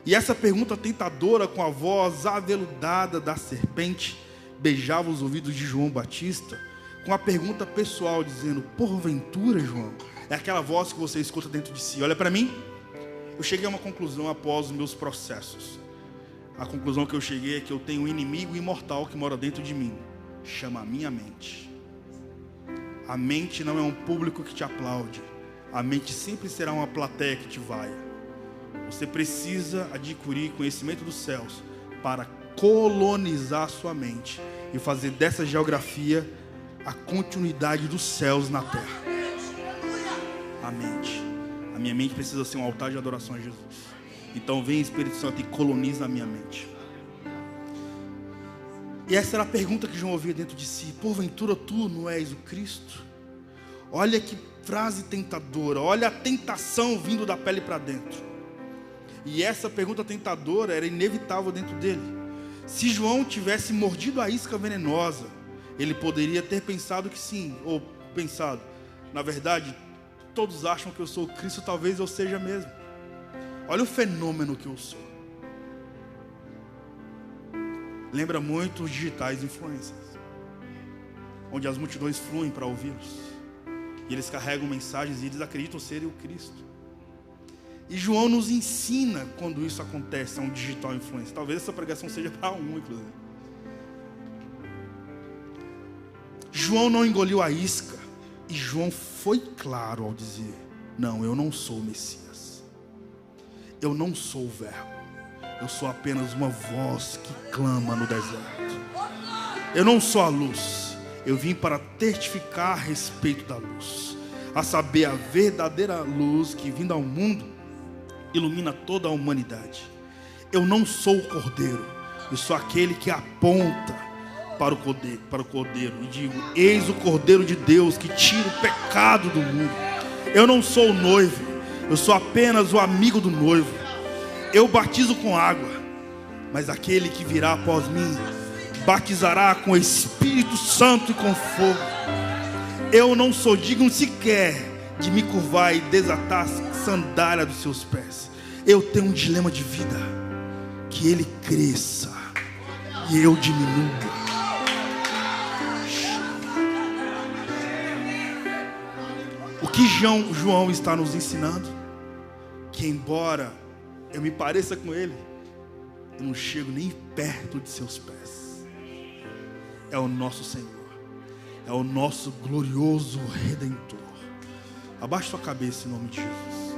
E essa pergunta tentadora, com a voz aveludada da serpente, beijava os ouvidos de João Batista, com a pergunta pessoal, dizendo: porventura, João? É aquela voz que você escuta dentro de si. Olha para mim, eu cheguei a uma conclusão após os meus processos. A conclusão que eu cheguei é que eu tenho um inimigo imortal que mora dentro de mim, chama a minha mente. A mente não é um público que te aplaude, a mente sempre será uma plateia que te vai. Você precisa adquirir conhecimento dos céus para colonizar sua mente e fazer dessa geografia a continuidade dos céus na terra. A mente. A minha mente precisa ser um altar de adoração a Jesus. Então vem Espírito Santo e coloniza a minha mente. E essa era a pergunta que João ouvia dentro de si: porventura tu não és o Cristo? Olha que frase tentadora, olha a tentação vindo da pele para dentro. E essa pergunta tentadora era inevitável dentro dele. Se João tivesse mordido a isca venenosa, ele poderia ter pensado que sim, ou pensado: na verdade, todos acham que eu sou o Cristo, talvez eu seja mesmo. Olha o fenômeno que eu sou. Lembra muito os digitais influencers, onde as multidões fluem para ouvi-los, e eles carregam mensagens e eles acreditam serem o Cristo. E João nos ensina quando isso acontece a um digital influencer. Talvez essa pregação seja para um, inclusive. João não engoliu a isca, e João foi claro ao dizer: não, eu não sou o Messias, eu não sou o Verbo, eu sou apenas uma voz que clama no deserto. Eu não sou a luz, eu vim para testificar a respeito da luz, a saber, a verdadeira luz que, vindo ao mundo, ilumina toda a humanidade. Eu não sou o Cordeiro, eu sou aquele que aponta para o Cordeiro e digo: eis o Cordeiro de Deus que tira o pecado do mundo. Eu não sou o noivo, eu sou apenas o amigo do noivo. Eu batizo com água, mas aquele que virá após mim batizará com o Espírito Santo e com fogo. Eu não sou digno sequer de me curvar e desatar a sandália dos seus pés. Eu tenho um dilema de vida: que ele cresça e eu diminua. O que João está nos ensinando? Que embora eu me pareça com ele, eu não chego nem perto de seus pés. É o nosso Senhor, é o nosso glorioso Redentor. Abaixe sua cabeça em nome de Jesus.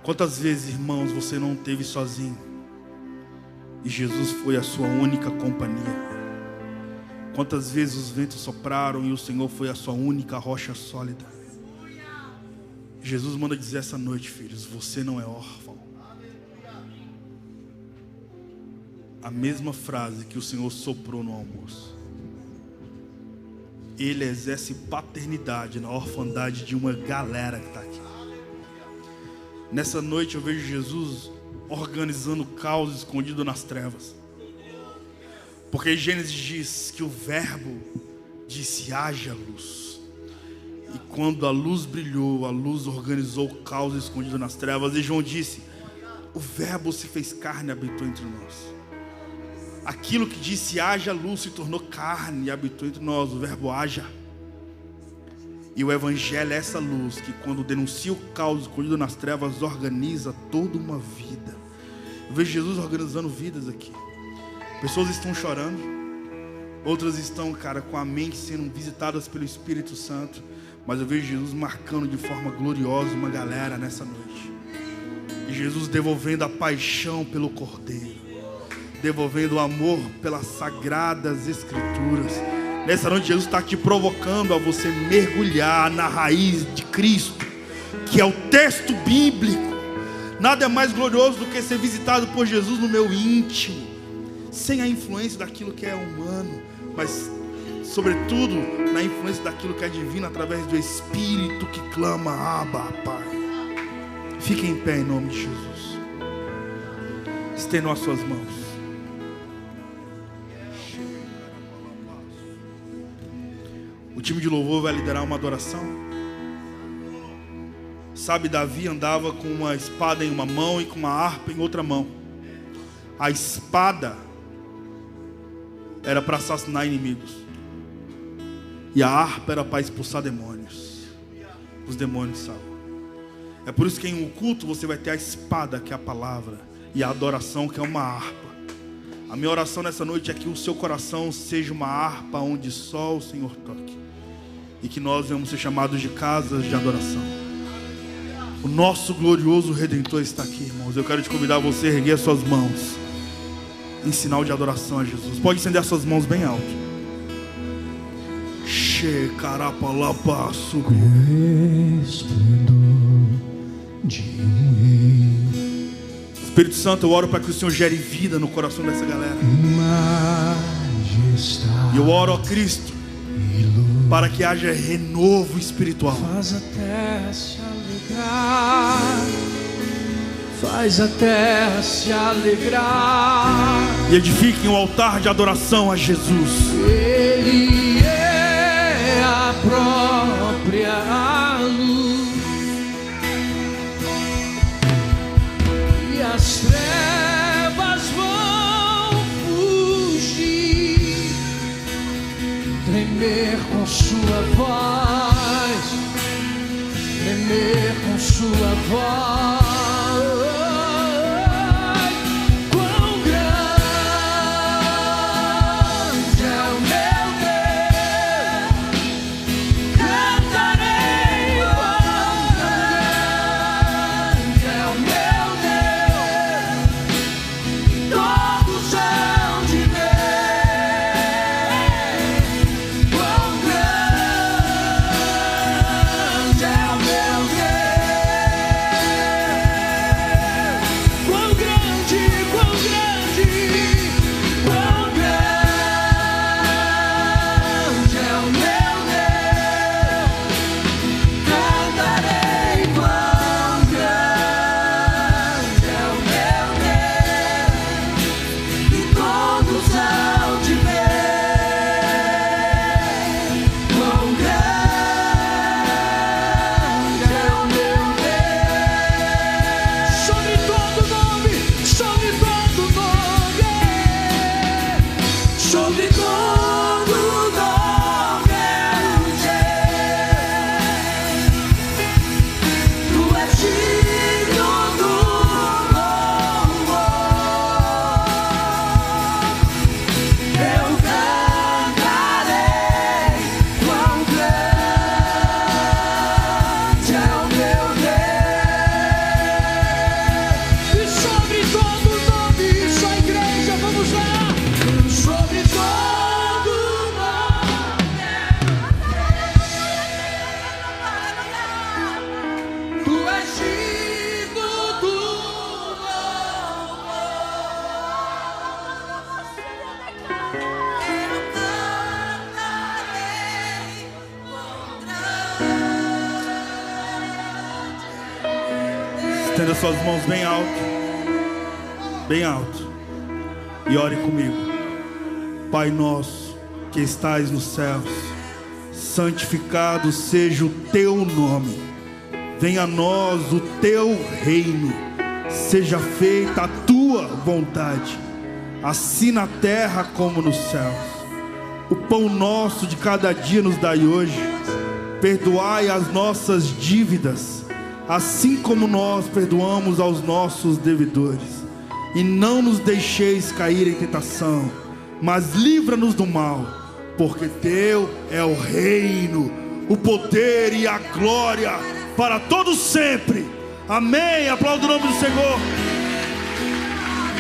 Quantas vezes, irmãos, você não esteve sozinho e Jesus foi a sua única companhia? Quantas vezes os ventos sopraram e o Senhor foi a sua única rocha sólida? Jesus manda dizer essa noite: filhos, você não é órfão. A mesma frase que o Senhor soprou no almoço. Ele exerce paternidade na orfandade de uma galera que está aqui. Nessa noite eu vejo Jesus organizando o caos escondido nas trevas. Porque Gênesis diz que o Verbo disse: haja luz. E quando a luz brilhou, a luz organizou o caos escondido nas trevas. E João disse: o Verbo se fez carne e habitou entre nós. Aquilo que disse haja luz se tornou carne e habitou entre nós. O Verbo haja. E o Evangelho é essa luz que, quando denuncia o caos escondido nas trevas, organiza toda uma vida. Eu vejo Jesus organizando vidas aqui. Pessoas estão chorando, outras estão, com a mente sendo visitadas pelo Espírito Santo. Mas eu vejo Jesus marcando de forma gloriosa uma galera nessa noite. E Jesus devolvendo a paixão pelo Cordeiro, devolvendo o amor pelas sagradas Escrituras. Nessa noite Jesus está te provocando a você mergulhar na raiz de Cristo, que é o texto bíblico. Nada é mais glorioso do que ser visitado por Jesus no meu íntimo, sem a influência daquilo que é humano, mas sobretudo na influência daquilo que é divino, através do Espírito que clama: Abba, Pai. Fiquem em pé em nome de Jesus. Estendam as suas mãos. O time de louvor vai liderar uma adoração. Sabe, Davi andava com uma espada em uma mão e com uma harpa em outra mão. A espada era para assassinar inimigos, e a harpa era para expulsar demônios. Os demônios sabem. É por isso que em um culto você vai ter a espada, que é a palavra, e a adoração, que é uma harpa. A minha oração nessa noite é que o seu coração seja uma harpa onde só o Senhor toque, e que nós vamos ser chamados de casas de adoração. O nosso glorioso Redentor está aqui, irmãos. Eu quero te convidar a você a erguer as suas mãos em sinal de adoração a Jesus. Pode estender as suas mãos bem alto. Espírito Santo, eu oro para que o Senhor gere vida no coração dessa galera. E eu oro a Cristo para que haja renovo espiritual. Faz a terra se alegrar, faz a terra se alegrar. E edifiquem um altar de adoração a Jesus. Ele é a própria luz, e as trevas vão fugir, tremer com sua voz, tremer com sua voz. Quão grande é o meu Deus, cantarei. Quão grande é o meu Deus, todos hão de ver. Quão grande é o meu Deus, quão grande, quão grande, quão grande é o meu Deus, cantarei. Quão grande é o meu Deus, e todos hão de ver. Quão grande é o meu Deus, sobre todo nome, sobre todo nome, sobre todo nome é o Deus. Tu és digno do louvor. Eu cantarei. Quão grande é o meu Deus. E sobre todo nome, só a igreja, vamos lá. Sobre todo nome, tu és digno do louvor. Eu cantarei. Estenda suas mãos bem alto, bem alto, e ore comigo. Pai nosso que estais nos céus, santificado seja o teu nome. Venha a nós o teu reino. Seja feita a tua vontade, assim na terra como nos céus. O pão nosso de cada dia nos dai hoje. Perdoai as nossas dívidas, assim como nós perdoamos aos nossos devedores. E não nos deixeis cair em tentação, mas livra-nos do mal, porque teu é o reino, o poder e a glória para todos sempre. Amém. Aplauda o nome do Senhor.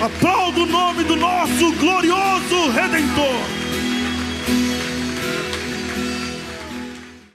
Aplauda o nome do nosso glorioso Redentor.